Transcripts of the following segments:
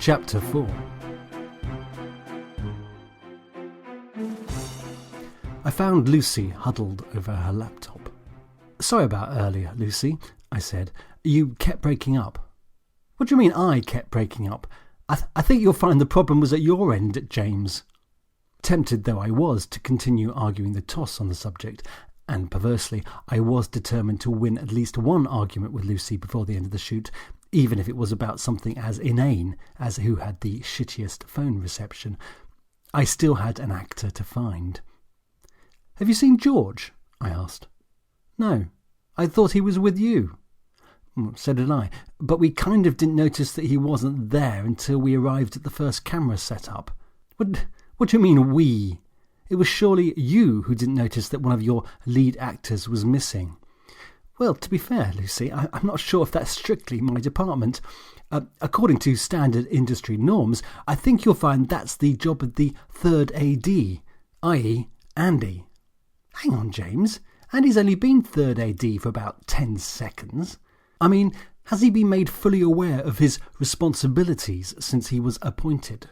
Chapter 4. I found Lucy huddled over her laptop. "Sorry about earlier, Lucy," I said. "You kept breaking up." "What do you mean I kept breaking up? I think you'll find the problem was at your end, James." Tempted though I was to continue arguing the toss on the subject, and perversely I was determined to win at least one argument with Lucy before the end of the shoot, even if it was about something as inane as who had the shittiest phone reception. I still had an actor to find. "Have you seen George?" I asked. "No, I thought he was with you." "So did I, but we kind of didn't notice that he wasn't there until we arrived at the first camera setup." What do you mean, we? It was surely you who didn't notice that one of your lead actors was missing." "Well, to be fair, Lucy, I'm not sure if that's strictly my department. According to standard industry norms, I think you'll find that's the job of the third AD, i.e. Andy." "Hang on, James. Andy's only been third AD for about 10 seconds. I mean, has he been made fully aware of his responsibilities since he was appointed?"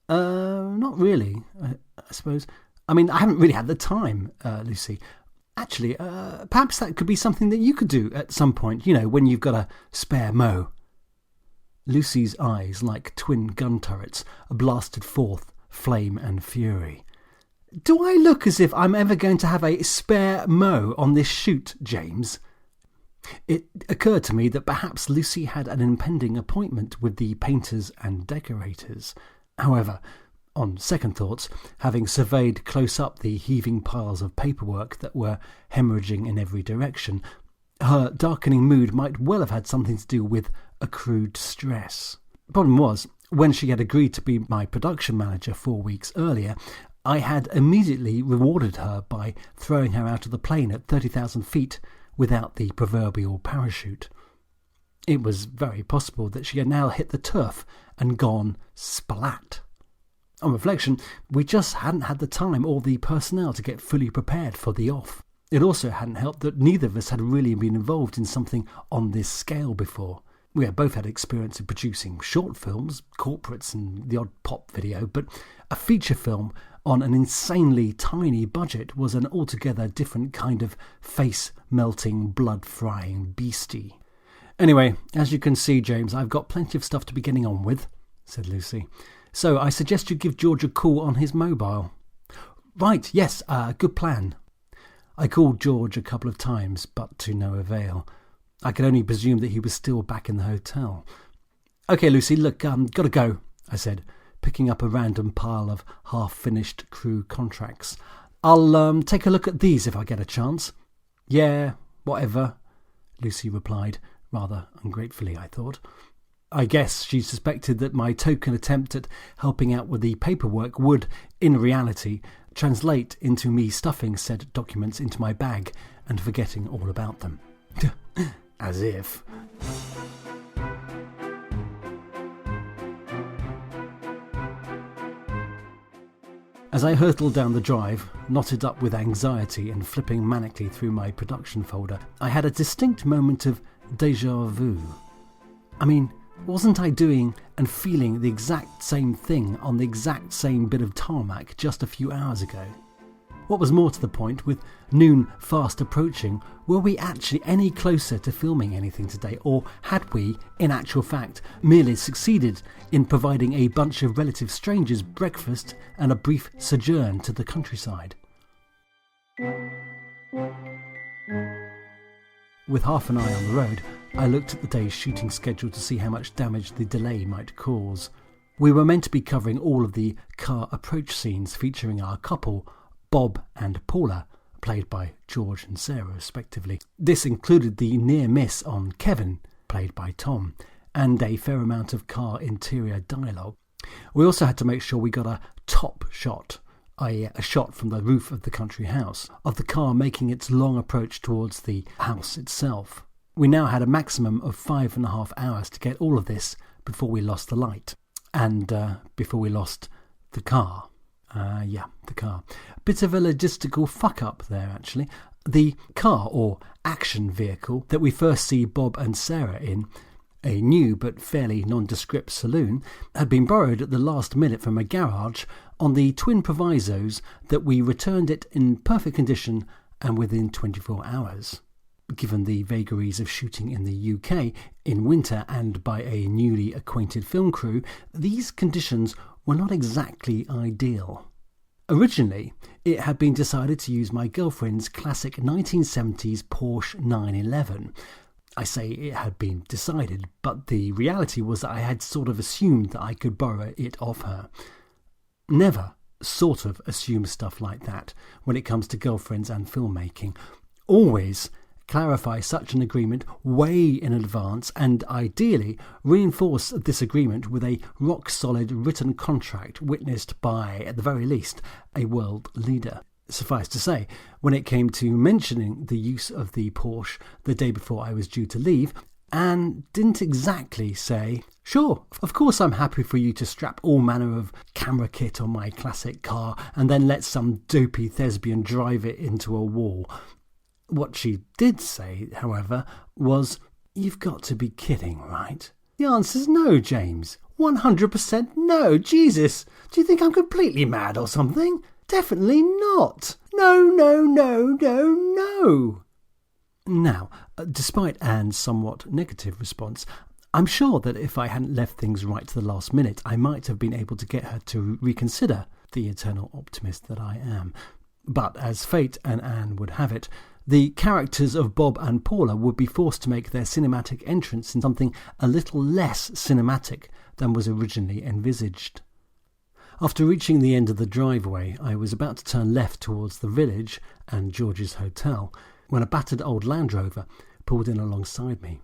Not really, I suppose. I mean, I haven't really had the time, Lucy. Actually, perhaps that could be something that you could do at some point, when you've got a spare mo." Lucy's eyes, like twin gun turrets, blasted forth flame and fury. "Do I look as if I'm ever going to have a spare mo on this shoot, James?" It occurred to me that perhaps Lucy had an impending appointment with the painters and decorators. However, on second thoughts, having surveyed close up the heaving piles of paperwork that were hemorrhaging in every direction, her darkening mood might well have had something to do with accrued stress. The problem was, when she had agreed to be my production manager 4 weeks earlier, I had immediately rewarded her by throwing her out of the plane at 30,000 feet without the proverbial parachute. It was very possible that she had now hit the turf and gone splat. On reflection, we just hadn't had the time or the personnel to get fully prepared for the off. It also hadn't helped that neither of us had really been involved in something on this scale before. We had both had experience in producing short films, corporates and the odd pop video, but a feature film on an insanely tiny budget was an altogether different kind of face-melting, blood-frying beastie. "Anyway, as you can see, James, I've got plenty of stuff to be getting on with," said Lucy. "So I suggest you give George a call on his mobile." "Right, yes, good plan." I called George a couple of times, but to no avail. I could only presume that he was still back in the hotel. "OK, Lucy, look, gotta go," I said, picking up a random pile of half-finished crew contracts. "I'll take a look at these if I get a chance." "Yeah, whatever," Lucy replied, rather ungratefully, I thought. I guess she suspected that my token attempt at helping out with the paperwork would, in reality, translate into me stuffing said documents into my bag and forgetting all about them. As if. As I hurtled down the drive, knotted up with anxiety and flipping manically through my production folder, I had a distinct moment of déjà vu. I mean, wasn't I doing and feeling the exact same thing on the exact same bit of tarmac just a few hours ago? What was more to the point, with noon fast approaching, were we actually any closer to filming anything today, or had we, in actual fact, merely succeeded in providing a bunch of relative strangers breakfast and a brief sojourn to the countryside? With half an eye on the road, I looked at the day's shooting schedule to see how much damage the delay might cause. We were meant to be covering all of the car approach scenes featuring our couple, Bob and Paula, played by George and Sarah respectively. This included the near miss on Kevin, played by Tom, and a fair amount of car interior dialogue. We also had to make sure we got a top shot, i.e. a shot from the roof of the country house, of the car making its long approach towards the house itself. We now had a maximum of 5.5 hours to get all of this before we lost the light, and before we lost the car. The car. Bit of a logistical fuck-up there, actually. The car, or action vehicle, that we first see Bob and Sarah in, a new but fairly nondescript saloon, had been borrowed at the last minute from a garage on the twin provisos that we returned it in perfect condition and within 24 hours. Given the vagaries of shooting in the UK in winter and by a newly acquainted film crew, these conditions were not exactly ideal. Originally, it had been decided to use my girlfriend's classic 1970s Porsche 911. I say it had been decided, but the reality was that I had sort of assumed that I could borrow it off her. Never sort of assume stuff like that when it comes to girlfriends and filmmaking. Always clarify such an agreement way in advance and ideally reinforce this agreement with a rock-solid written contract witnessed by, at the very least, a world leader. Suffice to say, when it came to mentioning the use of the Porsche the day before I was due to leave, Anne didn't exactly say, "Sure, of course I'm happy for you to strap all manner of camera kit on my classic car and then let some dopey thespian drive it into a wall." What she did say, however, was, "You've got to be kidding, right?" The answer's no, James. 100% no. Jesus, do you think I'm completely mad or something? Definitely not. No, no, no, no, no. Now, despite Anne's somewhat negative response, I'm sure that if I hadn't left things right to the last minute, I might have been able to get her to reconsider, the eternal optimist that I am. But as fate and Anne would have it, the characters of Bob and Paula would be forced to make their cinematic entrance in something a little less cinematic than was originally envisaged. After reaching the end of the driveway, I was about to turn left towards the village and George's hotel when a battered old Land Rover pulled in alongside me.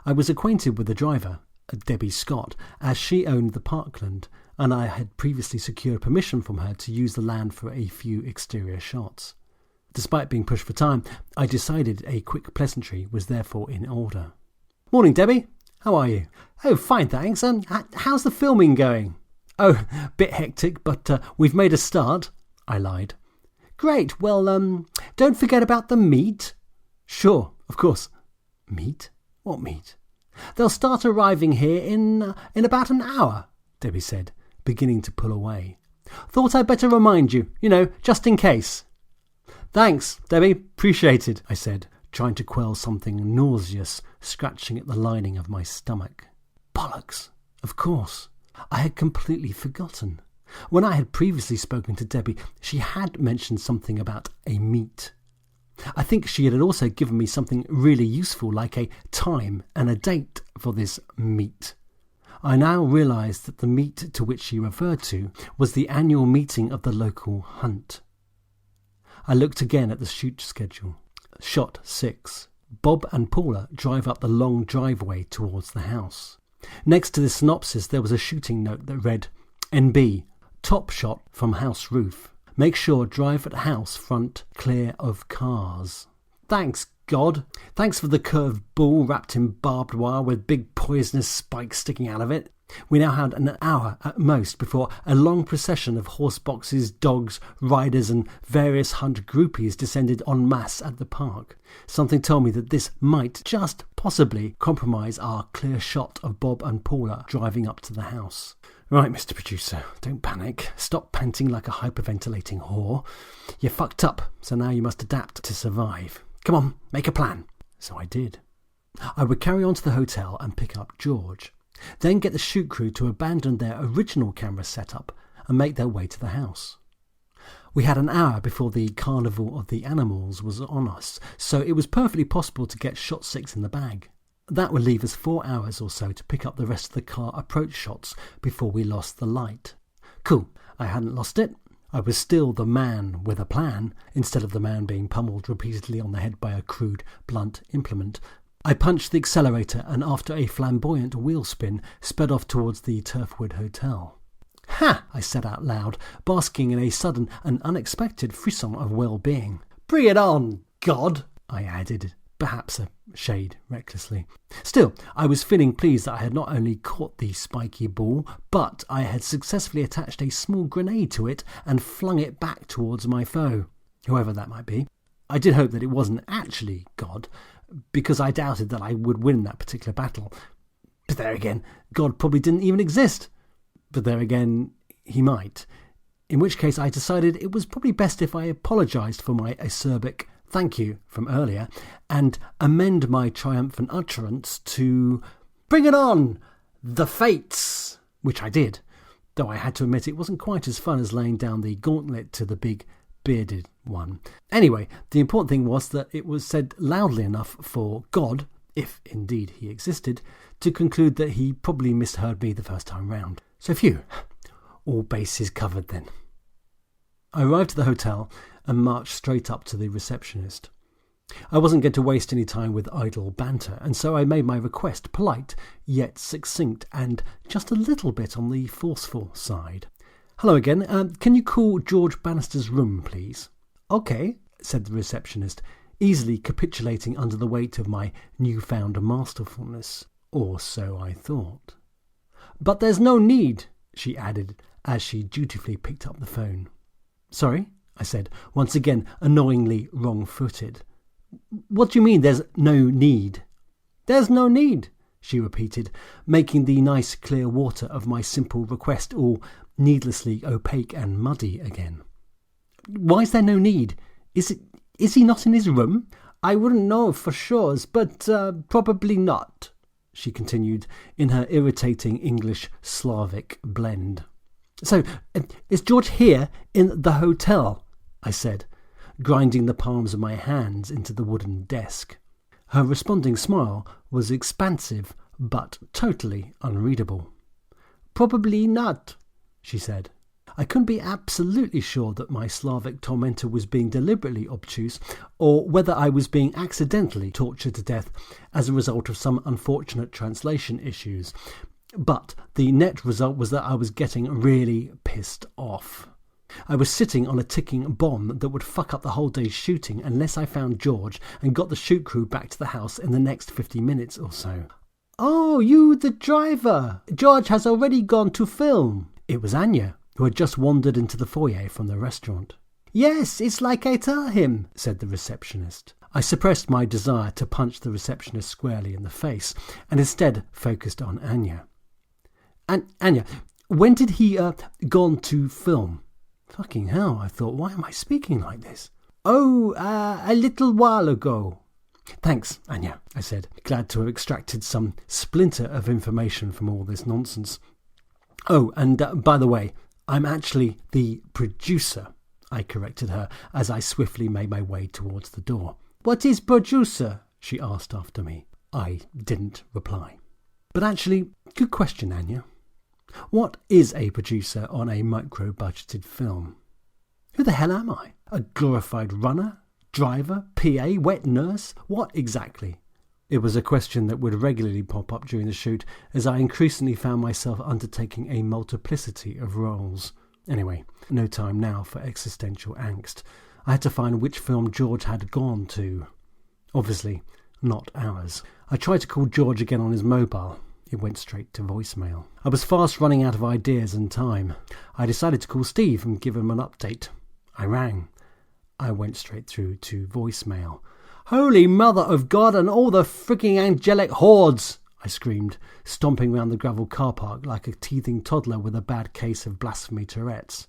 I was acquainted with the driver, Debbie Scott, as she owned the parkland, and I had previously secured permission from her to use the land for a few exterior shots. Despite being pushed for time, I decided a quick pleasantry was therefore in order. "Morning, Debbie. How are you?" "Oh, fine, thanks. How's the filming going?" "Oh, bit hectic, but we've made a start," I lied. "Great. Well, don't forget about the meat." "Sure, of course." "Meat? What meat?" "They'll start arriving here in about an hour," Debbie said, beginning to pull away. "Thought I'd better remind you, just in case." "Thanks, Debbie. Appreciated," I said, trying to quell something nauseous scratching at the lining of my stomach. Bollocks, of course. I had completely forgotten. When I had previously spoken to Debbie, she had mentioned something about a meet. I think she had also given me something really useful, like a time and a date for this meet. I now realised that the meet to which she referred to was the annual meeting of the local hunt. I looked again at the shoot schedule. Shot 6. Bob and Paula drive up the long driveway towards the house. Next to the synopsis there was a shooting note that read, "NB, top shot from house roof. Make sure drive at house front clear of cars." Thanks, God. Thanks for the curved bull wrapped in barbed wire with big poisonous spikes sticking out of it. We now had an hour at most before a long procession of horse boxes, dogs, riders and various hunt groupies descended en masse at the park. Something told me that this might just possibly compromise our clear shot of Bob and Paula driving up to the house. "Right, Mr. Producer, don't panic. Stop panting like a hyperventilating whore. You fucked up, so now you must adapt to survive. Come on, make a plan." So I did. I would carry on to the hotel and pick up George. Then get the shoot crew to abandon their original camera setup and make their way to the house. We had an hour before the Carnival of the Animals was on us, so it was perfectly possible to get shot 6 in the bag. That would leave us 4 hours or so to pick up the rest of the car approach shots before we lost the light. Cool, I hadn't lost it. I was still the man with a plan, instead of the man being pummeled repeatedly on the head by a crude, blunt implement. I punched the accelerator and after a flamboyant wheel spin, sped off towards the Turfwood Hotel. "Ha!" I said out loud, basking in a sudden and unexpected frisson of well-being. "Bring it on, God!" I added, perhaps a shade recklessly. Still, I was feeling pleased that I had not only caught the spiky ball, but I had successfully attached a small grenade to it and flung it back towards my foe, whoever that might be. I did hope that it wasn't actually God, because I doubted that I would win that particular battle. But there again, God probably didn't even exist. But there again, he might. In which case I decided it was probably best if I apologised for my acerbic thank you from earlier and amend my triumphant utterance to "Bring it on! The Fates!" which I did, though I had to admit it wasn't quite as fun as laying down the gauntlet to the big bearded one. Anyway, the important thing was that it was said loudly enough for God, if indeed he existed, to conclude that he probably misheard me the first time round. So phew, all bases covered then. I arrived at the hotel and marched straight up to the receptionist. I wasn't going to waste any time with idle banter, and so I made my request polite, yet succinct, and just a little bit on the forceful side. "Hello again. Can you call George Bannister's room, please?" "OK," said the receptionist, easily capitulating under the weight of my newfound masterfulness. Or so I thought. "But there's no need," she added, as she dutifully picked up the phone. "Sorry?" I said, once again annoyingly wrong-footed. "What do you mean there's no need?" "There's no need," she repeated, making the nice clear water of my simple request all needlessly opaque and muddy again. "Why's there no need? Is he not in his room?" "I wouldn't know for sure, but probably not," she continued in her irritating English-Slavic blend. "So, is George here in the hotel?" I said, grinding the palms of my hands into the wooden desk. Her responding smile was expansive but totally unreadable. "Probably not," she said. I couldn't be absolutely sure that my Slavic tormentor was being deliberately obtuse, or whether I was being accidentally tortured to death as a result of some unfortunate translation issues. But the net result was that I was getting really pissed off. I was sitting on a ticking bomb that would fuck up the whole day's shooting unless I found George and got the shoot crew back to the house in the next 50 minutes or so. "Oh, you the driver! George has already gone to film." It was Anya, who had just wandered into the foyer from the restaurant. "Yes, it's like I tell him," said the receptionist. I suppressed my desire to punch the receptionist squarely in the face and instead focused on Anya. "Anya, when did he gone to film?" Fucking hell, I thought, why am I speaking like this? "Oh, a little while ago." "Thanks, Anya," I said, glad to have extracted some splinter of information from all this nonsense. "Oh, and by the way, I'm actually the producer," I corrected her as I swiftly made my way towards the door. "What is producer?" she asked after me. I didn't reply. But actually, good question, Anya. What is a producer on a micro-budgeted film? Who the hell am I? A glorified runner? Driver? PA? Wet nurse? What exactly? It was a question that would regularly pop up during the shoot as I increasingly found myself undertaking a multiplicity of roles. Anyway, no time now for existential angst. I had to find which film George had gone to. Obviously, not ours. I tried to call George again on his mobile. It went straight to voicemail. I was fast running out of ideas and time. I decided to call Steve and give him an update. I rang. I went straight through to voicemail. "Holy Mother of God and all the freaking angelic hordes!" I screamed, stomping round the gravel car park like a teething toddler with a bad case of blasphemy Tourette's.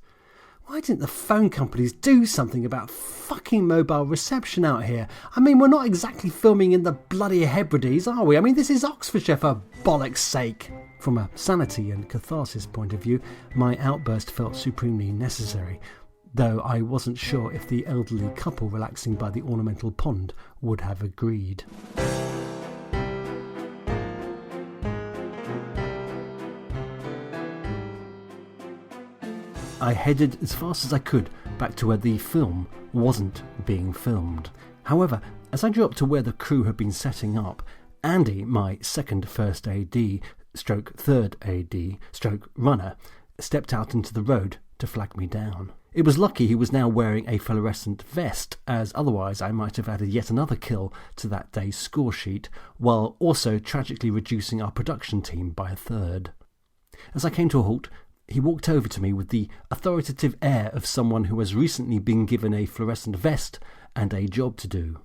Why didn't the phone companies do something about fucking mobile reception out here? I mean, we're not exactly filming in the bloody Hebrides, are we? I mean, this is Oxfordshire, for bollock's sake. From a sanity and catharsis point of view, my outburst felt supremely necessary, though I wasn't sure if the elderly couple relaxing by the ornamental pond would have agreed. I headed as fast as I could back to where the film wasn't being filmed. However, as I drew up to where the crew had been setting up, Andy, my second first AD, stroke third AD, stroke runner, stepped out into the road to flag me down. It was lucky he was now wearing a fluorescent vest, as otherwise I might have added yet another kill to that day's score sheet, while also tragically reducing our production team by a third. As I came to a halt, he walked over to me with the authoritative air of someone who has recently been given a fluorescent vest and a job to do.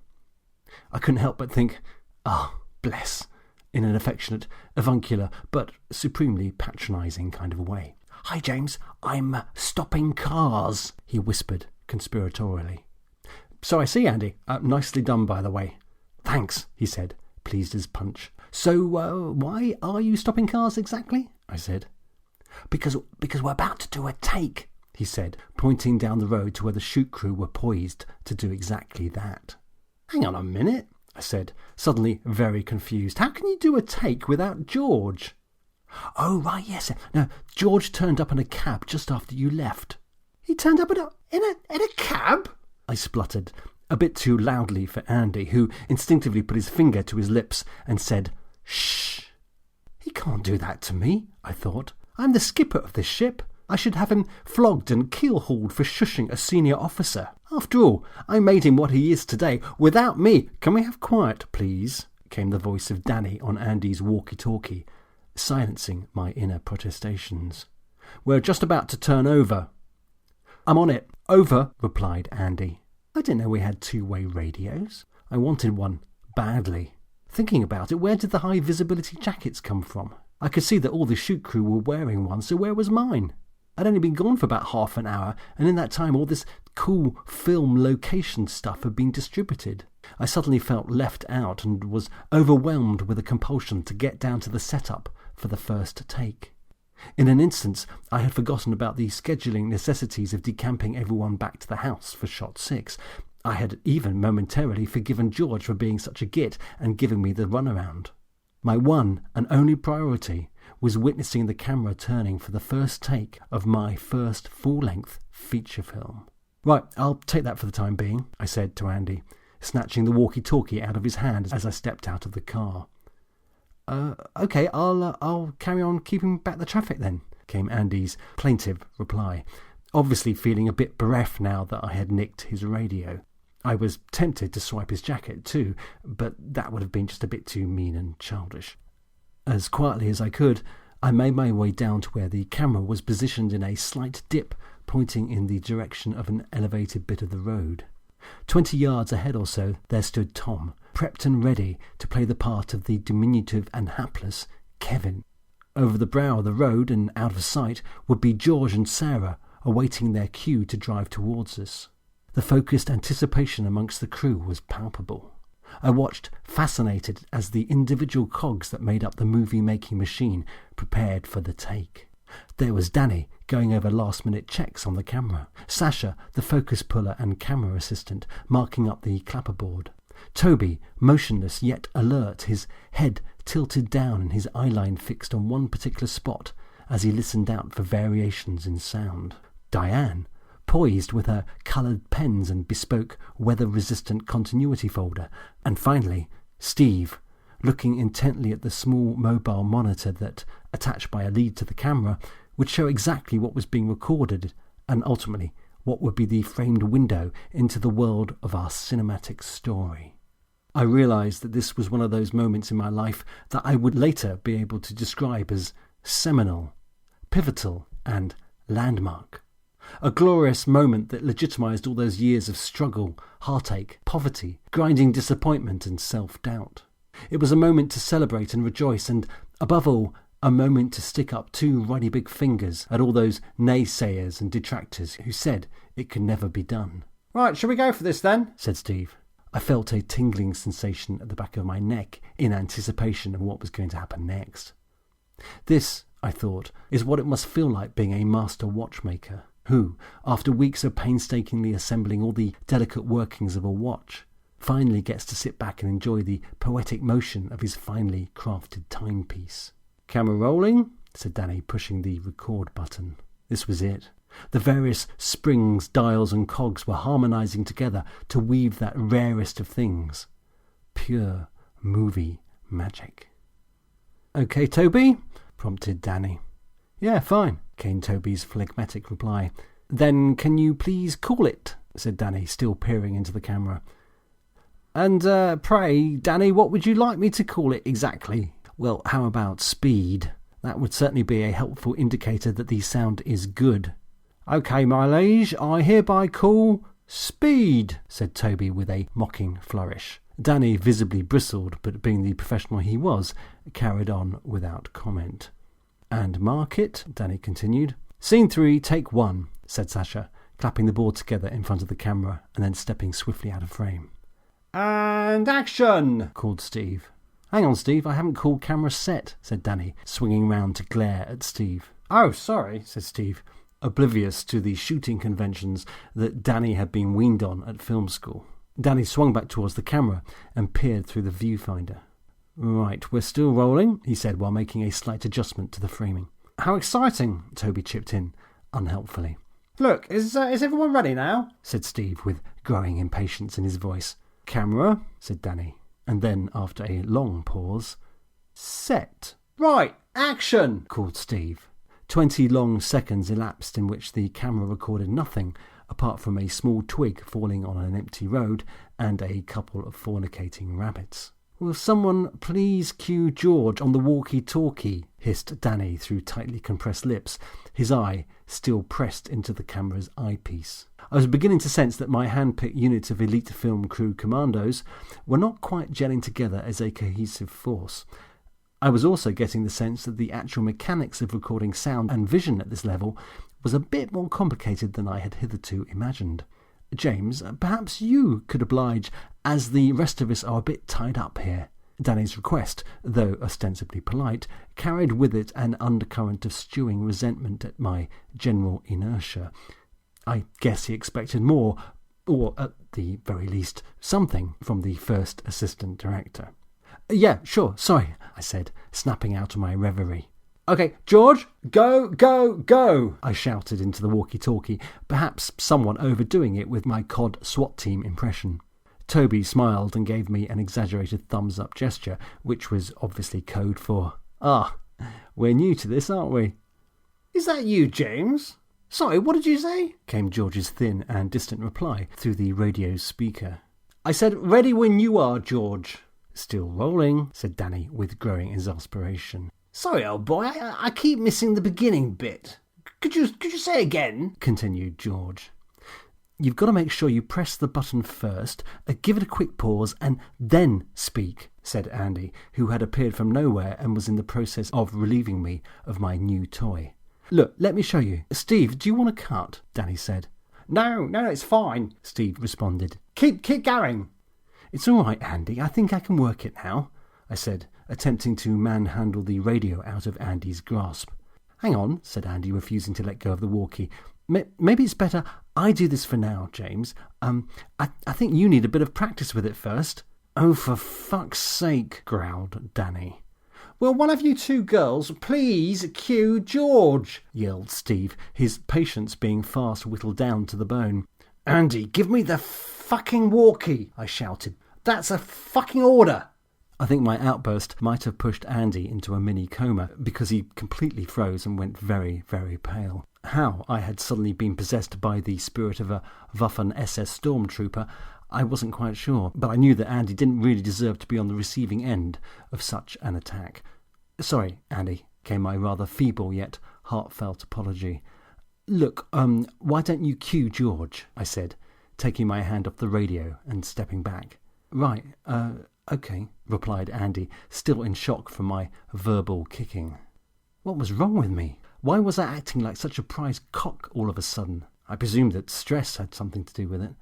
I couldn't help but think, "Ah, bless," in an affectionate, avuncular, but supremely patronising kind of way. "Hi, James, I'm stopping cars," he whispered conspiratorially. "So I see, Andy. Nicely done, by the way." "Thanks," he said, pleased as punch. "So, why are you stopping cars exactly?" I said. Because we're about to do a take," he said, pointing down the road to where the shoot crew were poised to do exactly that. "Hang on a minute," I said, suddenly very confused. "How can you do a take without George?" "Oh, right, yes. No, George turned up in a cab just after you left." "He turned up in a cab?" I spluttered, a bit too loudly for Andy, who instinctively put his finger to his lips and said, "Shh." "He can't do that to me," I thought. "I'm the skipper of this ship. I should have him flogged and keel-hauled for shushing a senior officer. After all, I made him what he is today without me." "Can we have quiet, please?" came the voice of Danny on Andy's walkie-talkie, silencing my inner protestations. "We're just about to turn over." "I'm on it. Over," replied Andy. I didn't know we had two-way radios. I wanted one badly. Thinking about it, where did the high-visibility jackets come from? I could see that all the shoot crew were wearing one, so where was mine? I'd only been gone for about half an hour, and in that time all this cool film location stuff had been distributed. I suddenly felt left out and was overwhelmed with a compulsion to get down to the setup for the first take. In an instant, I had forgotten about the scheduling necessities of decamping everyone back to the house for shot 6. I had even momentarily forgiven George for being such a git and giving me the runaround. My one and only priority was witnessing the camera turning for the first take of my first full-length feature film. "Right, I'll take that for the time being," I said to Andy, snatching the walkie-talkie out of his hand as I stepped out of the car. Okay, I'll carry on keeping back the traffic then," came Andy's plaintive reply, obviously feeling a bit bereft now that I had nicked his radio. I was tempted to swipe his jacket too, but that would have been just a bit too mean and childish. As quietly as I could, I made my way down to where the camera was positioned in a slight dip, pointing in the direction of an elevated bit of the road. 20 yards ahead or so, there stood Tom, prepped and ready to play the part of the diminutive and hapless Kevin. Over the brow of the road and out of sight would be George and Sarah, awaiting their cue to drive towards us. The focused anticipation amongst the crew was palpable. I watched, fascinated, as the individual cogs that made up the movie-making machine prepared for the take. There was Danny, going over last-minute checks on the camera. Sasha, the focus puller and camera assistant, marking up the clapperboard. Toby, motionless yet alert, his head tilted down and his eyeline fixed on one particular spot as he listened out for variations in sound. Diane, poised with her coloured pens and bespoke weather-resistant continuity folder. And finally, Steve, looking intently at the small mobile monitor that, attached by a lead to the camera, would show exactly what was being recorded and ultimately what would be the framed window into the world of our cinematic story. I realised that this was one of those moments in my life that I would later be able to describe as seminal, pivotal and landmark. A glorious moment that legitimised all those years of struggle, heartache, poverty, grinding disappointment and self-doubt. It was a moment to celebrate and rejoice, and, above all, a moment to stick up two ruddy big fingers at all those naysayers and detractors who said it could never be done. "Right, shall we go for this then?" said Steve. I felt a tingling sensation at the back of my neck in anticipation of what was going to happen next. This, I thought, is what it must feel like being a master watchmaker, who, after weeks of painstakingly assembling all the delicate workings of a watch, finally gets to sit back and enjoy the poetic motion of his finely crafted timepiece. "Camera rolling," said Danny, pushing the record button. This was it. The various springs, dials and cogs were harmonising together to weave that rarest of things. Pure movie magic. "Okay, Toby?" prompted Danny. "Yeah, fine," came Toby's phlegmatic reply. "Then can you please call it?" said Danny, still peering into the camera. "And pray, Danny, what would you like me to call it exactly?" "Well, how about speed? That would certainly be a helpful indicator that the sound is good." "OK, my liege, I hereby call speed," said Toby with a mocking flourish. Danny visibly bristled, but being the professional he was, carried on without comment. "And mark it," Danny continued. "Scene 3, take 1, said Sasha, clapping the board together in front of the camera and then stepping swiftly out of frame. "And action!" called Steve. "Hang on, Steve, I haven't called camera set," said Danny, swinging round to glare at Steve. "Oh, sorry," said Steve, oblivious to the shooting conventions that Danny had been weaned on at film school. Danny swung back towards the camera and peered through the viewfinder. "Right, we're still rolling," he said while making a slight adjustment to the framing. "How exciting," Toby chipped in, unhelpfully. "Look, is everyone ready now?" said Steve with growing impatience in his voice. "Camera," said Danny, and then, after a long pause, "set." "Right, action," called Steve. 20 long seconds elapsed in which the camera recorded nothing apart from a small twig falling on an empty road and a couple of fornicating rabbits. "Will someone please cue George on the walkie-talkie?" hissed Danny through tightly compressed lips, his eye still pressed into the camera's eyepiece. I was beginning to sense that my hand-picked unit of elite film crew commandos were not quite gelling together as a cohesive force. I was also getting the sense that the actual mechanics of recording sound and vision at this level was a bit more complicated than I had hitherto imagined. "James, perhaps you could oblige, as the rest of us are a bit tied up here." Danny's request, though ostensibly polite, carried with it an undercurrent of stewing resentment at my general inertia. I guess he expected more, or at the very least something, from the first assistant director. "Yeah, sure, sorry," I said, snapping out of my reverie. "OK, George, go, go, go," I shouted into the walkie-talkie, perhaps somewhat overdoing it with my COD SWAT team impression. Toby smiled and gave me an exaggerated thumbs-up gesture, which was obviously code for, "Ah, we're new to this, aren't we?" "Is that you, James? Sorry, what did you say?" came George's thin and distant reply through the radio's speaker. "I said, ready when you are, George." "Still rolling," said Danny with growing exasperation. "Sorry, old boy, I keep missing the beginning bit. Could you say again?" continued George. "You've got to make sure you press the button first, give it a quick pause, and then speak," said Andy, who had appeared from nowhere and was in the process of relieving me of my new toy. "Look, let me show you. Steve, do you want to cut?" Danny said. No, it's fine," Steve responded. Keep going." "It's all right, Andy. I think I can work it now," I said, attempting to manhandle the radio out of Andy's grasp. "Hang on," said Andy, refusing to let go of the walkie. Maybe it's better I do this for now, James. I think you need a bit of practice with it first." "Oh, for fuck's sake," growled Danny. "Will one of you two girls please cue George?" yelled Steve, his patience being fast whittled down to the bone. "Andy, give me the fucking walkie," I shouted. "That's a fucking order." I think my outburst might have pushed Andy into a mini coma, because he completely froze and went very, very pale. How I had suddenly been possessed by the spirit of a Waffen-SS stormtrooper, I wasn't quite sure, but I knew that Andy didn't really deserve to be on the receiving end of such an attack. "Sorry, Andy," came my rather feeble yet heartfelt apology. "Look, why don't you cue George?" I said, taking my hand off the radio and stepping back. "Right, OK," replied Andy, still in shock from my verbal kicking. What was wrong with me? Why was I acting like such a prize cock all of a sudden? I presumed that stress had something to do with it.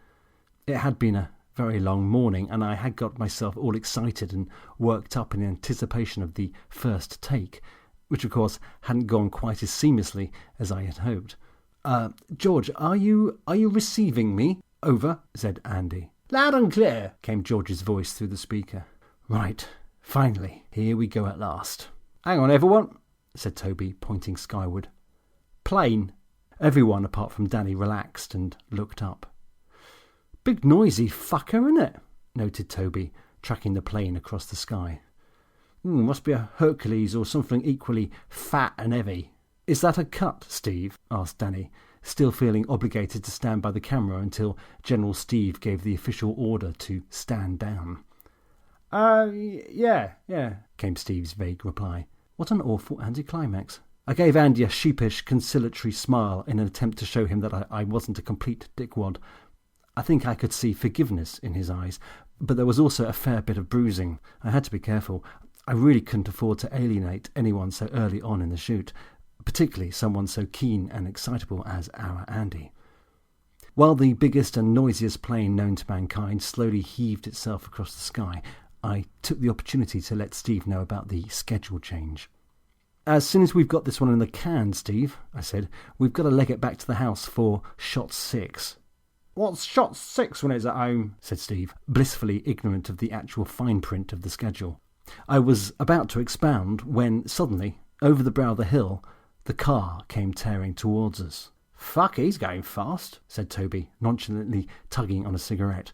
It had been a very long morning, and I had got myself all excited and worked up in anticipation of the first take, which of course hadn't gone quite as seamlessly as I had hoped. "George, are you receiving me?" "Over," said Andy. "Loud and clear," came George's voice through the speaker. "Right, finally, here we go at last." "Hang on, everyone," said Toby, pointing skyward. "Plane." Everyone apart from Danny relaxed and looked up. "Big noisy fucker, innit?" noted Toby, tracking the plane across the sky. "Must be a Hercules or something equally fat and heavy." "Is that a cut, Steve?" asked Danny, still feeling obligated to stand by the camera until General Steve gave the official order to stand down. Yeah, came Steve's vague reply. What an awful anticlimax. I gave Andy a sheepish, conciliatory smile in an attempt to show him that I wasn't a complete dickwad. I think I could see forgiveness in his eyes, but there was also a fair bit of bruising. I had to be careful. I really couldn't afford to alienate anyone so early on in the shoot, particularly someone so keen and excitable as our Andy. While the biggest and noisiest plane known to mankind slowly heaved itself across the sky, I took the opportunity to let Steve know about the schedule change. "As soon as we've got this one in the can, Steve," I said, "we've got to leg it back to the house for shot 6. "What's shot 6 when it's at home?" said Steve, blissfully ignorant of the actual fine print of the schedule. I was about to expound when, suddenly, over the brow of the hill, the car came tearing towards us. "Fuck, he's going fast," said Toby, nonchalantly tugging on a cigarette.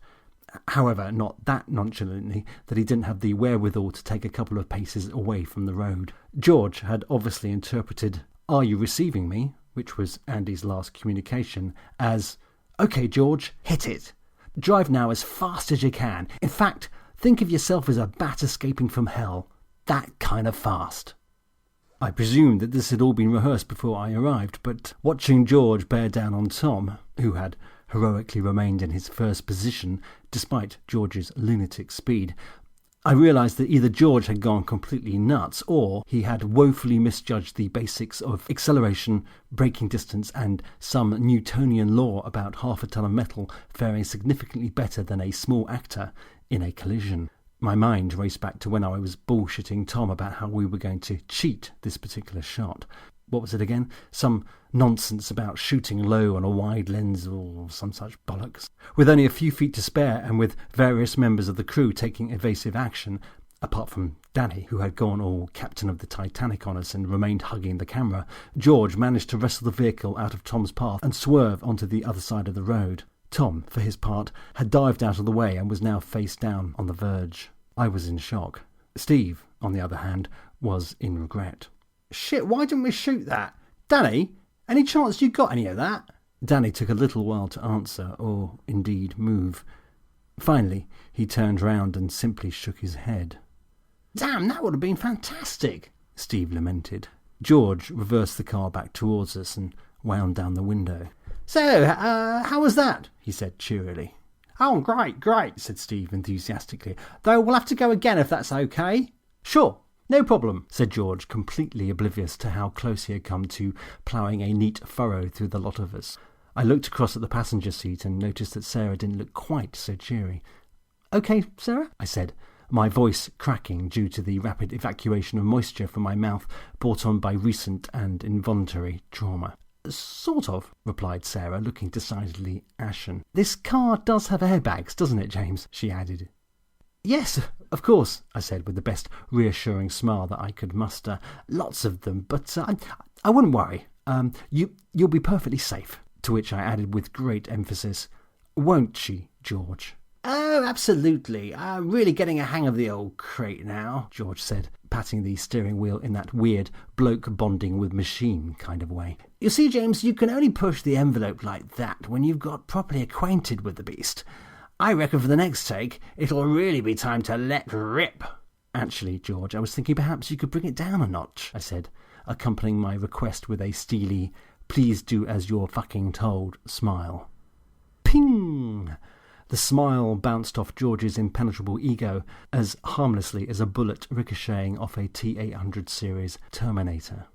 However, not that nonchalantly that he didn't have the wherewithal to take a couple of paces away from the road. George had obviously interpreted "Are you receiving me?" which was Andy's last communication, as "OK, George, hit it. Drive now as fast as you can. In fact, think of yourself as a bat escaping from hell. That kind of fast." I presumed that this had all been rehearsed before I arrived, but watching George bear down on Tom, who had heroically remained in his first position despite George's lunatic speed, I realised that either George had gone completely nuts or he had woefully misjudged the basics of acceleration, braking distance and some Newtonian law about half a ton of metal faring significantly better than a small actor in a collision. My mind raced back to when I was bullshitting Tom about how we were going to cheat this particular shot. What was it again? Some nonsense about shooting low on a wide lens or some such bollocks. With only a few feet to spare and with various members of the crew taking evasive action, apart from Danny, who had gone all captain of the Titanic on us and remained hugging the camera, George managed to wrestle the vehicle out of Tom's path and swerve onto the other side of the road. Tom, for his part, had dived out of the way and was now face down on the verge. I was in shock. Steve, on the other hand, was in regret. "Shit, why didn't we shoot that? Danny, any chance you got any of that?" Danny took a little while to answer, or indeed move. Finally, he turned round and simply shook his head. "Damn, that would have been fantastic," Steve lamented. George reversed the car back towards us and wound down the window. "So, how was that?" he said cheerily. "Oh, great, said Steve enthusiastically. "Though we'll have to go again if that's okay." "Sure, no problem," said George, completely oblivious to how close he had come to ploughing a neat furrow through the lot of us. I looked across at the passenger seat and noticed that Sarah didn't look quite so cheery. "OK, Sarah?" I said, my voice cracking due to the rapid evacuation of moisture from my mouth brought on by recent and involuntary trauma. "Sort of," replied Sarah, looking decidedly ashen. "This car does have airbags, doesn't it, James?" she added. "Yes, of course," I said with the best reassuring smile that I could muster. "Lots of them, but I wouldn't worry. You'll be perfectly safe." To which I added with great emphasis, "Won't she, George?" "Oh, absolutely. I'm really getting a hang of the old crate now," George said, patting the steering wheel in that weird bloke bonding with machine kind of way. "You see, James, you can only push the envelope like that when you've got properly acquainted with the beast. I reckon for the next take, it'll really be time to let rip." "Actually, George, I was thinking perhaps you could bring it down a notch," I said, accompanying my request with a steely, "please do as you're fucking told" smile. Ping! The smile bounced off George's impenetrable ego as harmlessly as a bullet ricocheting off a T-800 series Terminator.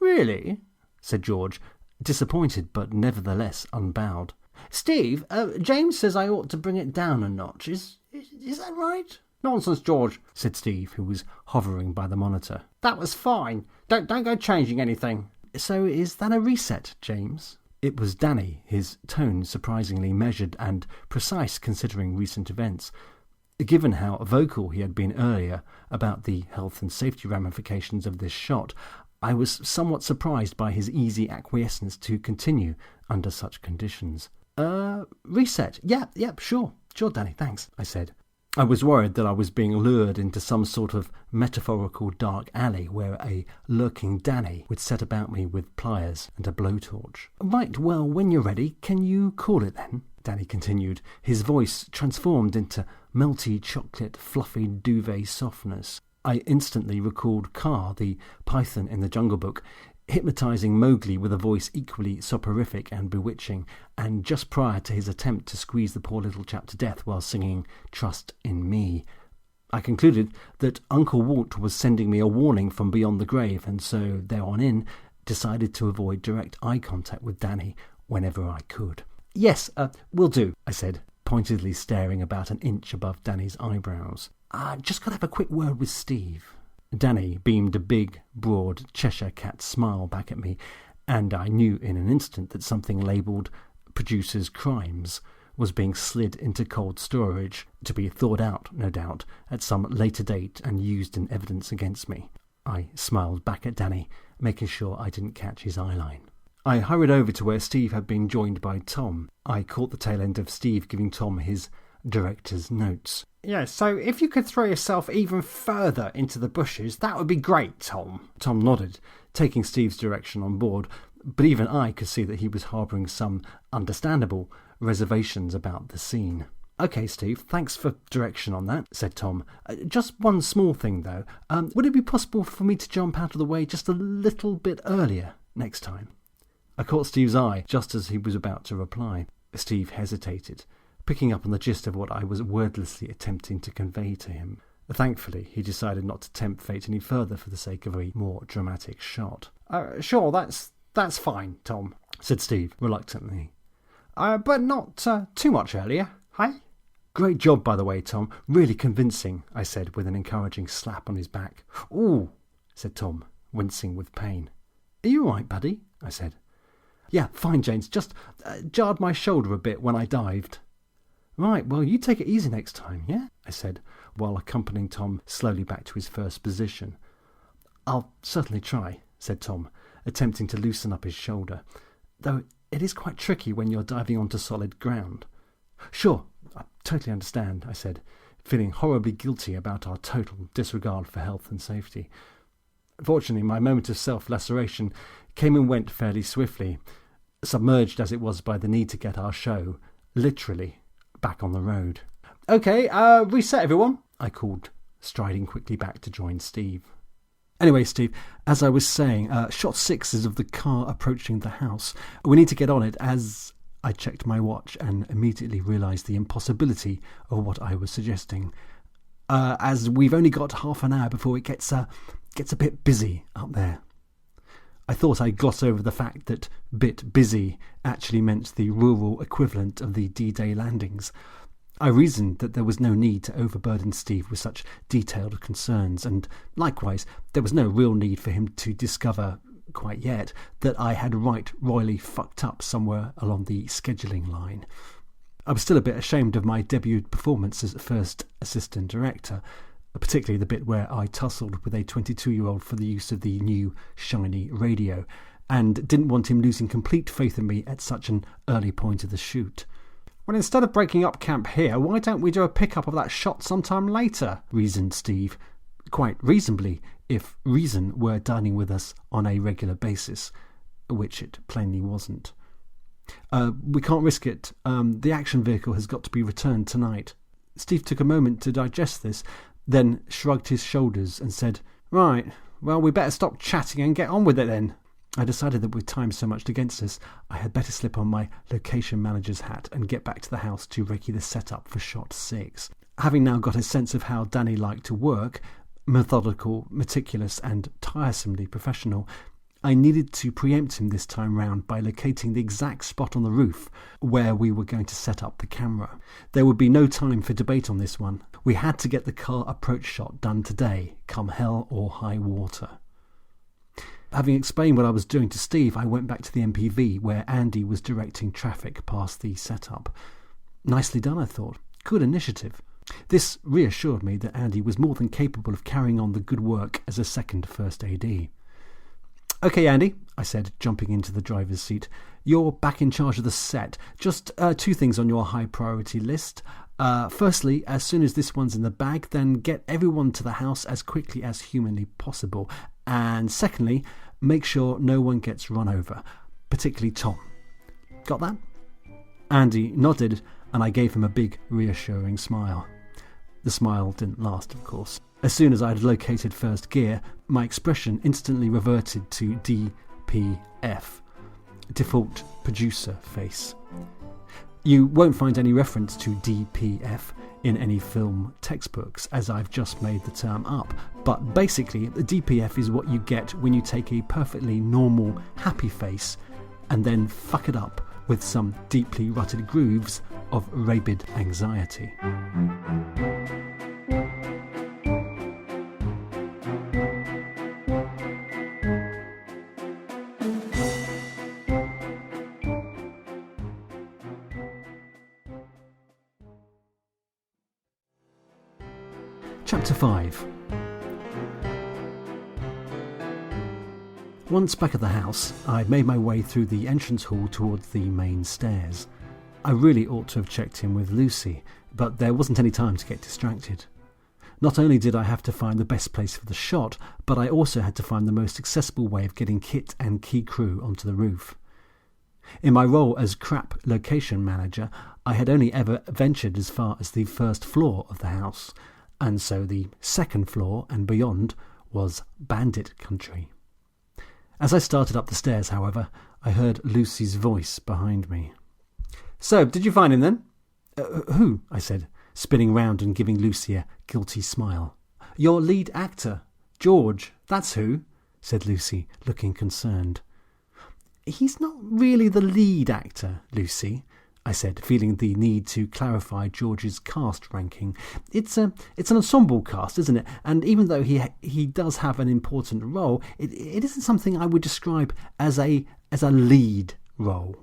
"Really?" said George, disappointed but nevertheless unbowed. "Steve, James says I ought to bring it down a notch. Is that right?" "Nonsense, George," said Steve, who was hovering by the monitor. "That was fine. Don't go changing anything." "So is that a reset, James?" It was Danny, his tone surprisingly measured and precise considering recent events. Given how vocal he had been earlier about the health and safety ramifications of this shot, I was somewhat surprised by his easy acquiescence to continue under such conditions. Reset. Yep, sure, Danny, thanks," I said. I was worried that I was being lured into some sort of metaphorical dark alley where a lurking Danny would set about me with pliers and a blowtorch. "Right, well, when you're ready, can you call it then?" Danny continued, his voice transformed into melty chocolate fluffy duvet softness. I instantly recalled Car, the python in the Jungle Book, hypnotising Mowgli with a voice equally soporific and bewitching, and just prior to his attempt to squeeze the poor little chap to death while singing "Trust in Me." I concluded that Uncle Walt was sending me a warning from beyond the grave, and so, there on in, decided to avoid direct eye contact with Danny whenever I could. "Yes, will do," I said, pointedly staring about an inch above Danny's eyebrows. "Just got to have a quick word with Steve." Danny beamed a big, broad Cheshire cat smile back at me, and I knew in an instant that something labelled "Producer's Crimes" was being slid into cold storage, to be thawed out, no doubt, at some later date and used in evidence against me. I smiled back at Danny, making sure I didn't catch his eyeline. I hurried over to where Steve had been joined by Tom. I caught the tail end of Steve giving Tom his director's notes. "Yeah, so if you could throw yourself even further into the bushes, that would be great, Tom." Tom nodded, taking Steve's direction on board, but even I could see that he was harbouring some understandable reservations about the scene. "OK, Steve, thanks for direction on that," said Tom. "Just one small thing, though. Would it be possible for me to jump out of the way just a little bit earlier next time?" I caught Steve's eye just as he was about to reply. Steve hesitated, picking up on the gist of what I was wordlessly attempting to convey to him. Thankfully, he decided not to tempt fate any further for the sake of a more dramatic shot. "Sure, that's fine, Tom," said Steve, reluctantly. "But not too much earlier, hey?" "Great job, by the way, Tom. Really convincing," I said, with an encouraging slap on his back. "Ooh," said Tom, wincing with pain. "Are you all right, buddy?" I said. "Yeah, fine, James. Just jarred my shoulder a bit when I dived." "Right, well, you take it easy next time, yeah?" I said, while accompanying Tom slowly back to his first position. "I'll certainly try," said Tom, attempting to loosen up his shoulder, "though it is quite tricky when you're diving onto solid ground." "Sure, I totally understand," I said, feeling horribly guilty about our total disregard for health and safety. Fortunately, my moment of self-laceration came and went fairly swiftly, submerged as it was by the need to get our show, literally, back on the road. "OK, reset everyone," I called, striding quickly back to join Steve. "Anyway, Steve, as I was saying, shot 6 is of the car approaching the house. We need to get on it as..." I checked my watch and immediately realised the impossibility of what I was suggesting. "As we've only got half an hour before it gets a bit busy up there." I thought I'd gloss over the fact that "bit busy" actually meant the rural equivalent of the D-Day landings. I reasoned that there was no need to overburden Steve with such detailed concerns, and likewise there was no real need for him to discover, quite yet, that I had royally fucked up somewhere along the scheduling line. I was still a bit ashamed of my debut performance as first assistant director, particularly the bit where I tussled with a 22-year-old for the use of the new shiny radio, and didn't want him losing complete faith in me at such an early point of the shoot. "Well, instead of breaking up camp here, why don't we do a pickup of that shot sometime later?" reasoned Steve, quite reasonably, if reason were dining with us on a regular basis, which it plainly wasn't. "We can't risk it. The action vehicle has got to be returned tonight." Steve took a moment to digest this, then shrugged his shoulders and said, "Right, well, we better stop chatting and get on with it then." I decided that with time so much against us, I had better slip on my location manager's hat and get back to the house to recce the setup for shot 6. Having now got a sense of how Danny liked to work, methodical, meticulous and tiresomely professional, I needed to preempt him this time round by locating the exact spot on the roof where we were going to set up the camera. There would be no time for debate on this one. We had to get the car approach shot done today, come hell or high water. Having explained what I was doing to Steve, I went back to the MPV where Andy was directing traffic past the setup. Nicely done, I thought. Good initiative. This reassured me that Andy was more than capable of carrying on the good work as a second first AD. "OK, Andy," I said, jumping into the driver's seat. "You're back in charge of the set. Just 2 things on your high priority list. Firstly, as soon as this one's in the bag, then get everyone to the house as quickly as humanly possible. And secondly, make sure no one gets run over, particularly Tom. Got that?" Andy nodded, and I gave him a big, reassuring smile. The smile didn't last, of course. As soon as I had located first gear, my expression instantly reverted to DPF, default producer face. You won't find any reference to DPF in any film textbooks, as I've just made the term up, but basically the DPF is what you get when you take a perfectly normal, happy face and then fuck it up with some deeply rutted grooves of rabid anxiety. Chapter 5. Once back at the house, I made my way through the entrance hall towards the main stairs. I really ought to have checked in with Lucy, but there wasn't any time to get distracted. Not only did I have to find the best place for the shot, but I also had to find the most accessible way of getting kit and key crew onto the roof. In my role as crap location manager, I had only ever ventured as far as the first floor of the house, and so the second floor and beyond was bandit country. As I started up the stairs, however, I heard Lucy's voice behind me. "So, did you find him then?" Who?" I said, spinning round and giving Lucy a guilty smile. "Your lead actor, George, that's who," said Lucy, looking concerned. "He's not really the lead actor, Lucy," I said, feeling the need to clarify George's cast ranking. It's an ensemble cast, isn't it? And even though he does have an important role, it isn't something I would describe as a lead role."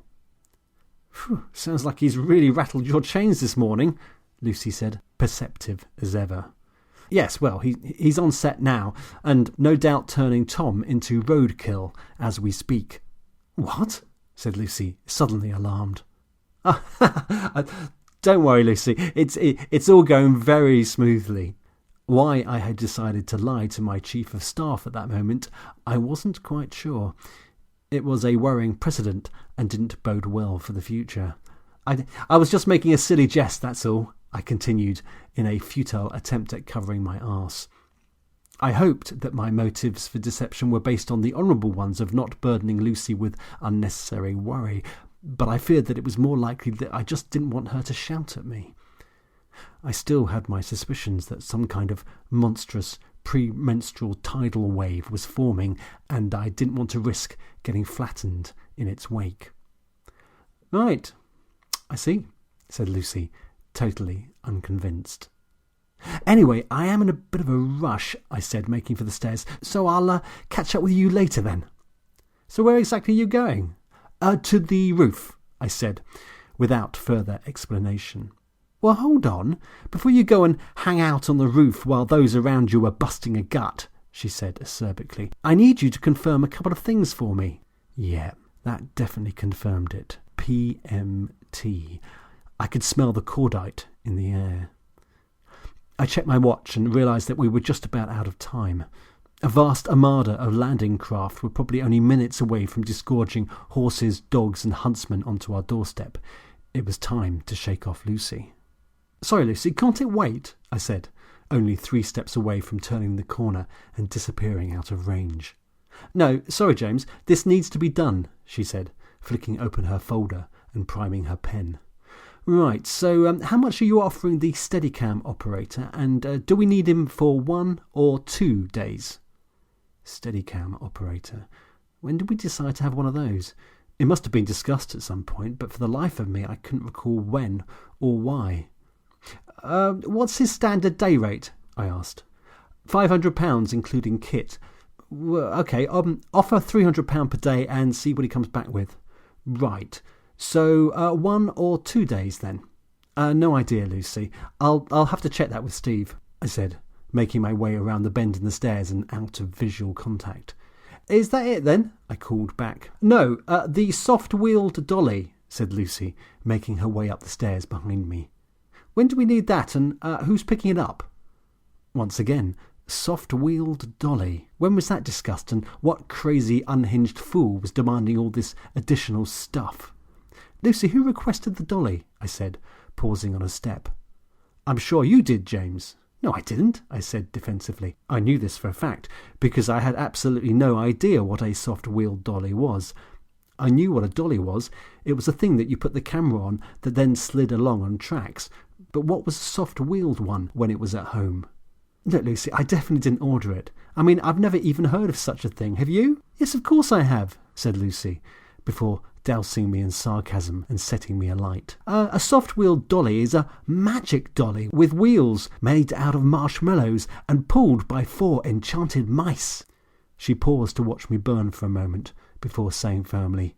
"Phew, sounds like he's really rattled your chains this morning," Lucy said, perceptive as ever. "Yes, well, he's on set now, and no doubt turning Tom into roadkill as we speak." "What?" said Lucy, suddenly alarmed. "Don't worry, Lucy. It's all going very smoothly." Why I had decided to lie to my chief of staff at that moment, I wasn't quite sure. It was a worrying precedent and didn't bode well for the future. I was just making a silly jest, that's all," I continued in a futile attempt at covering my arse. I hoped that my motives for deception were based on the honourable ones of not burdening Lucy with unnecessary worry, but I feared that it was more likely that I just didn't want her to shout at me. I still had my suspicions that some kind of monstrous premenstrual tidal wave was forming, and I didn't want to risk getting flattened in its wake. "Right, I see," said Lucy, totally unconvinced. "Anyway, I am in a bit of a rush," I said, making for the stairs, "so I'll catch up with you later then." "So where exactly are you going?" To the roof," I said, without further explanation. "Well, hold on. Before you go and hang out on the roof while those around you are busting a gut," she said acerbically, "I need you to confirm a couple of things for me." Yeah, that definitely confirmed it. PMT. I could smell the cordite in the air. I checked my watch and realised that we were just about out of time. A vast armada of landing craft were probably only minutes away from disgorging horses, dogs and huntsmen onto our doorstep. It was time to shake off Lucy. "Sorry, Lucy, can't it wait?" I said, only 3 steps away from turning the corner and disappearing out of range. "No, sorry, James, this needs to be done," she said, flicking open her folder and priming her pen. "Right, so how much are you offering the Steadicam operator, and do we need him for 1 or 2 days? Steadicam operator. When did we decide to have one of those? It must have been discussed at some point, but for the life of me I couldn't recall when or why. What's his standard day rate?" I asked. £500 including kit. Okay, offer £300 per day and see what he comes back with. Right, so 1 or 2 days then? No idea, Lucy. I'll have to check that with Steve, I said, making my way around the bend in the stairs and out of visual contact. "Is that it then?" I called back. "No, the soft-wheeled dolly," said Lucy, making her way up the stairs behind me. "When do we need that, and who's picking it up?" Once again, soft-wheeled dolly. When was that discussed, and what crazy unhinged fool was demanding all this additional stuff? "Lucy, who requested the dolly?" I said, pausing on a step. "I'm sure you did, James," No, I didn't, I said defensively. I knew this for a fact, because I had absolutely no idea what a soft-wheeled dolly was. I knew what a dolly was. It was a thing that you put the camera on that then slid along on tracks. But what was a soft-wheeled one when it was at home? Look, Lucy, I definitely didn't order it. I mean, I've never even heard of such a thing. Have you? Yes, of course I have, said Lucy, before dousing me in sarcasm and setting me alight. A soft-wheeled dolly is a magic dolly with wheels made out of marshmallows and pulled by 4 enchanted mice. She paused to watch me burn for a moment before saying firmly,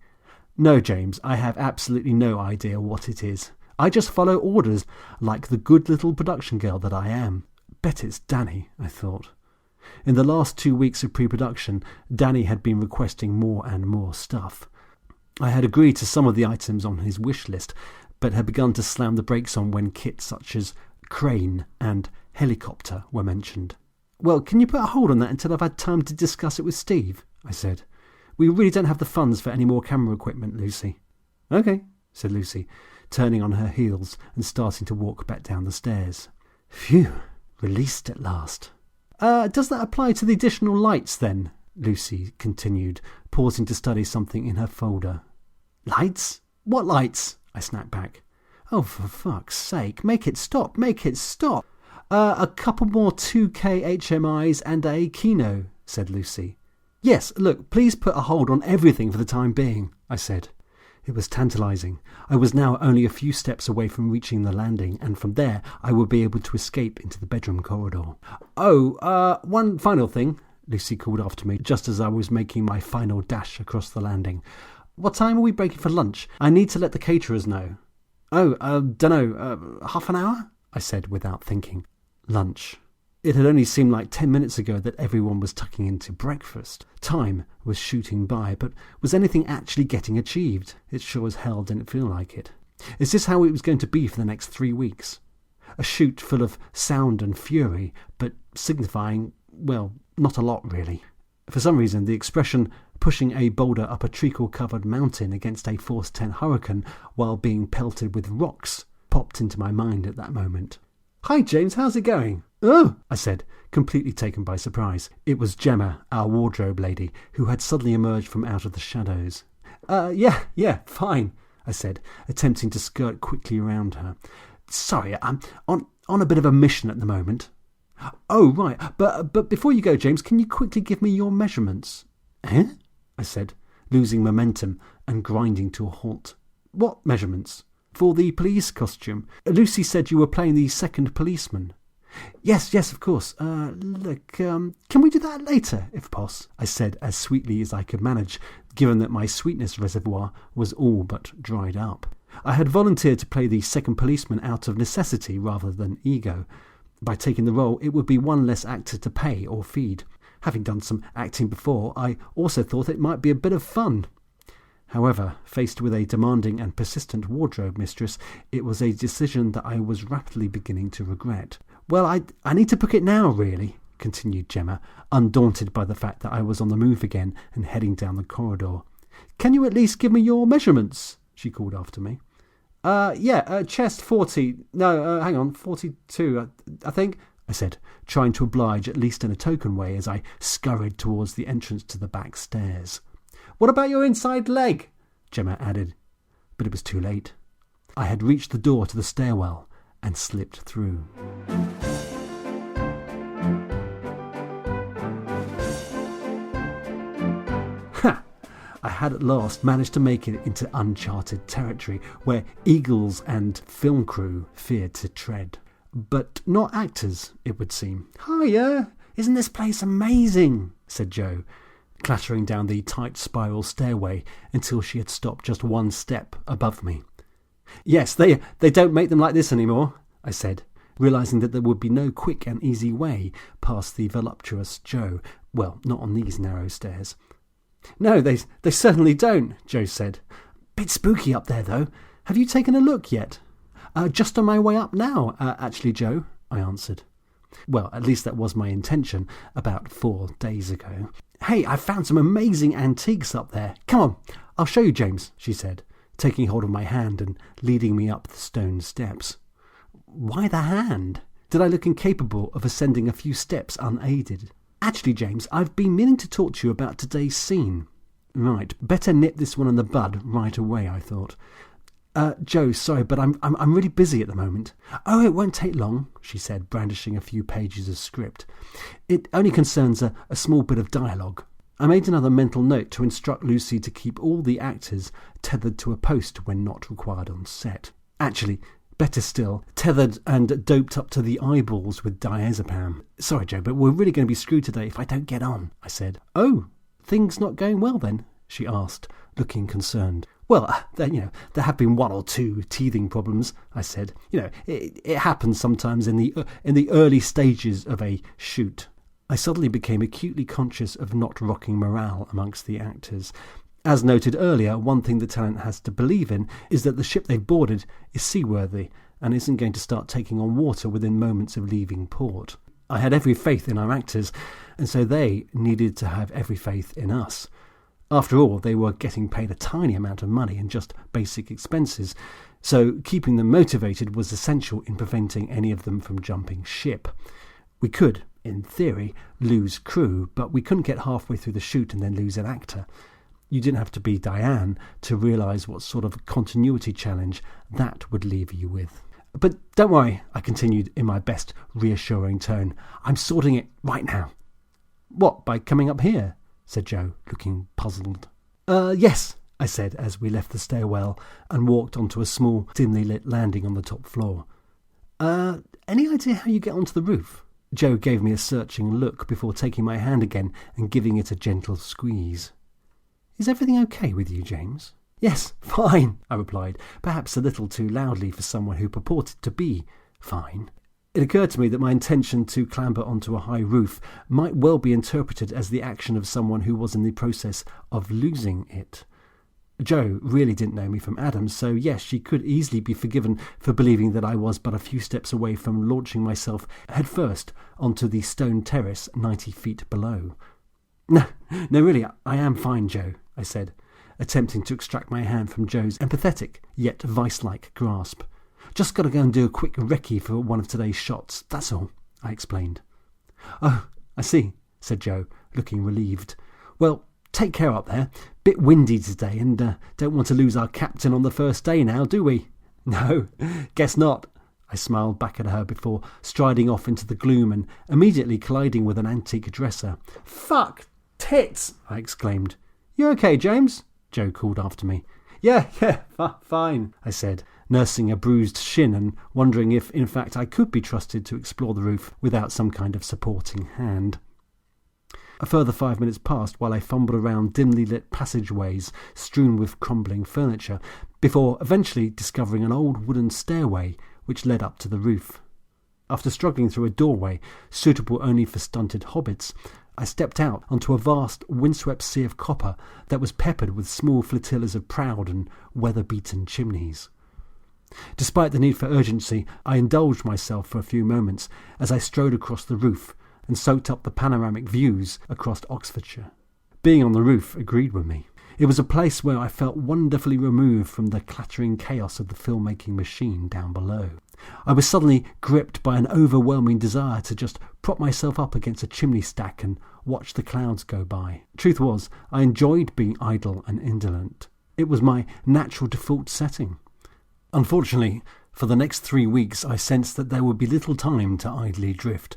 No, James, I have absolutely no idea what it is. I just follow orders like the good little production girl that I am. Bet it's Danny, I thought. In the last 2 weeks of pre-production, Danny had been requesting more and more stuff. I had agreed to some of the items on his wish list, but had begun to slam the brakes on when kits such as crane and helicopter were mentioned. Well, can you put a hold on that until I've had time to discuss it with Steve? I said. We really don't have the funds for any more camera equipment, Lucy. Okay, said Lucy, turning on her heels and starting to walk back down the stairs. Phew, released at last. Does that apply to the additional lights then? Lucy continued, pausing to study something in her folder. Lights? What lights? I snapped back. Oh, for fuck's sake, make it stop, make it stop. A couple more 2K HMIs and a Kino, said Lucy. Yes, look, please put a hold on everything for the time being, I said. It was tantalising. I was now only a few steps away from reaching the landing, and from there I would be able to escape into the bedroom corridor. Oh, one final thing, Lucy called after me, just as I was making my final dash across the landing. What time are we breaking for lunch? I need to let the caterers know. Oh, dunno, half an hour? I said without thinking. Lunch. It had only seemed like 10 minutes ago that everyone was tucking into breakfast. Time was shooting by, but was anything actually getting achieved? It sure as hell didn't feel like it. Is this how it was going to be for the next 3 weeks? A shoot full of sound and fury, but signifying, well, not a lot really. For some reason, the expression pushing a boulder up a treacle-covered mountain against a Force 10 hurricane while being pelted with rocks popped into my mind at that moment. Hi, James, how's it going? Oh, I said, completely taken by surprise. It was Gemma, our wardrobe lady, who had suddenly emerged from out of the shadows. Yeah, fine, I said, attempting to skirt quickly around her. Sorry, I'm on a bit of a mission at the moment. Oh, right, but before you go, James, can you quickly give me your measurements? Eh? I said, losing momentum and grinding to a halt. What measurements? For the police costume. Lucy said you were playing the second policeman. Yes, of course. Look, can we do that later, if poss? I said as sweetly as I could manage, given that my sweetness reservoir was all but dried up. I had volunteered to play the second policeman out of necessity rather than ego. By taking the role, it would be one less actor to pay or feed. Having done some acting before, I also thought it might be a bit of fun. However, faced with a demanding and persistent wardrobe mistress, it was a decision that I was rapidly beginning to regret. Well, I need to book it now, really, continued Gemma, undaunted by the fact that I was on the move again and heading down the corridor. Can you at least give me your measurements? She called after me. Chest 40, hang on, 42, I think, I said, trying to oblige at least in a token way as I scurried towards the entrance to the back stairs. What about your inside leg? Gemma added, but it was too late. I had reached the door to the stairwell and slipped through. Ha! I had at last managed to make it into uncharted territory where eagles and film crew feared to tread. But not actors, it would seem. Hiya! Isn't this place amazing? Said Jo, clattering down the tight spiral stairway until she had stopped just one step above me. Yes, they don't make them like this anymore, I said, realising that there would be no quick and easy way past the voluptuous Jo. Well, not on these narrow stairs. No, they certainly don't, Jo said. Bit spooky up there, though. Have you taken a look yet? Just on my way up now, actually, Jo, I answered. Well, at least that was my intention about 4 days ago. Hey, I found some amazing antiques up there. Come on, I'll show you, James, she said, taking hold of my hand and leading me up the stone steps. Why the hand? Did I look incapable of ascending a few steps unaided? Actually, James, I've been meaning to talk to you about today's scene. Right, better nip this one in the bud right away, I thought. Joe, sorry, but I'm really busy at the moment. Oh, it won't take long, she said, brandishing a few pages of script. It only concerns a small bit of dialogue. I made another mental note to instruct Lucy to keep all the actors tethered to a post when not required on set. Actually, better still, tethered and doped up to the eyeballs with diazepam. Sorry, Joe, but we're really going to be screwed today if I don't get on, I said. Oh, things not going well then? She asked, looking concerned. Well, there have been one or two teething problems, I said. It happens sometimes in the early stages of a shoot. I suddenly became acutely conscious of not rocking morale amongst the actors. As noted earlier, one thing the talent has to believe in is that the ship they've boarded is seaworthy and isn't going to start taking on water within moments of leaving port. I had every faith in our actors, and so they needed to have every faith in us. After all, they were getting paid a tiny amount of money in just basic expenses, so keeping them motivated was essential in preventing any of them from jumping ship. We could, in theory, lose crew, but we couldn't get halfway through the shoot and then lose an actor. You didn't have to be Diane to realise what sort of continuity challenge that would leave you with. But don't worry, I continued in my best reassuring tone. I'm sorting it right now. What, by coming up here? Said Joe, looking puzzled. Yes, I said as we left the stairwell and walked onto a small, dimly lit landing on the top floor. Any idea how you get onto the roof? Joe gave me a searching look before taking my hand again and giving it a gentle squeeze. Is everything okay with you, James? Yes, fine, I replied, perhaps a little too loudly for someone who purported to be fine. It occurred to me that my intention to clamber onto a high roof might well be interpreted as the action of someone who was in the process of losing it. Joe really didn't know me from Adam, so yes, she could easily be forgiven for believing that I was but a few steps away from launching myself headfirst onto the stone terrace 90 feet below. No, really, I am fine, Joe, I said, attempting to extract my hand from Joe's empathetic yet vice-like grasp. Just got to go and do a quick recce for one of today's shots, that's all, I explained. Oh, I see, said Joe, looking relieved. Well, take care up there. Bit windy today and don't want to lose our captain on the first day now, do we? No, guess not. I smiled back at her before striding off into the gloom and immediately colliding with an antique dresser. Fuck tits, I exclaimed. You okay, James? Joe called after me. Yeah, fine, I said, nursing a bruised shin and wondering if, in fact, I could be trusted to explore the roof without some kind of supporting hand. A further 5 minutes passed while I fumbled around dimly lit passageways strewn with crumbling furniture, before eventually discovering an old wooden stairway which led up to the roof. After struggling through a doorway suitable only for stunted hobbits, I stepped out onto a vast, windswept sea of copper that was peppered with small flotillas of proud and weather-beaten chimneys. Despite the need for urgency, I indulged myself for a few moments as I strode across the roof and soaked up the panoramic views across Oxfordshire. Being on the roof agreed with me. It was a place where I felt wonderfully removed from the clattering chaos of the filmmaking machine down below. I was suddenly gripped by an overwhelming desire to just prop myself up against a chimney stack and watch the clouds go by. Truth was, I enjoyed being idle and indolent. It was my natural default setting. Unfortunately, for the next 3 weeks I sensed that there would be little time to idly drift,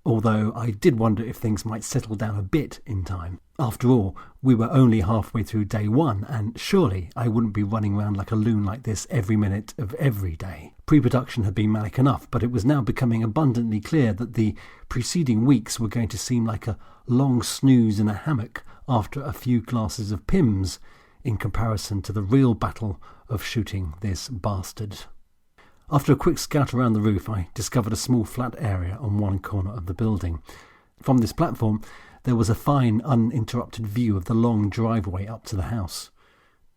although I did wonder if things might settle down a bit in time. After all, we were only halfway through day 1, and surely I wouldn't be running around like a loon like this every minute of every day. Pre-production had been manic enough, but it was now becoming abundantly clear that the preceding weeks were going to seem like a long snooze in a hammock after a few glasses of Pimm's, in comparison to the real battle of shooting this bastard. After a quick scout around the roof, I discovered a small flat area on one corner of the building. From this platform, there was a fine, uninterrupted view of the long driveway up to the house.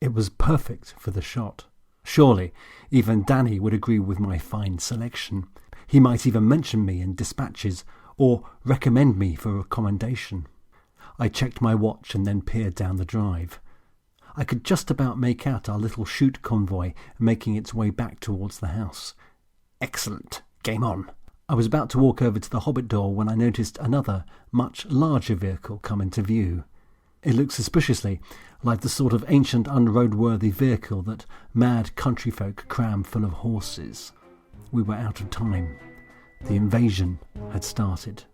It was perfect for the shot. Surely, even Danny would agree with my fine selection. He might even mention me in dispatches, or recommend me for a commendation. I checked my watch and then peered down the drive. I could just about make out our little shoot convoy making its way back towards the house. Excellent. Game on. I was about to walk over to the Hobbit door when I noticed another, much larger vehicle come into view. It looked suspiciously like the sort of ancient unroadworthy vehicle that mad country folk cram full of horses. We were out of time. The invasion had started.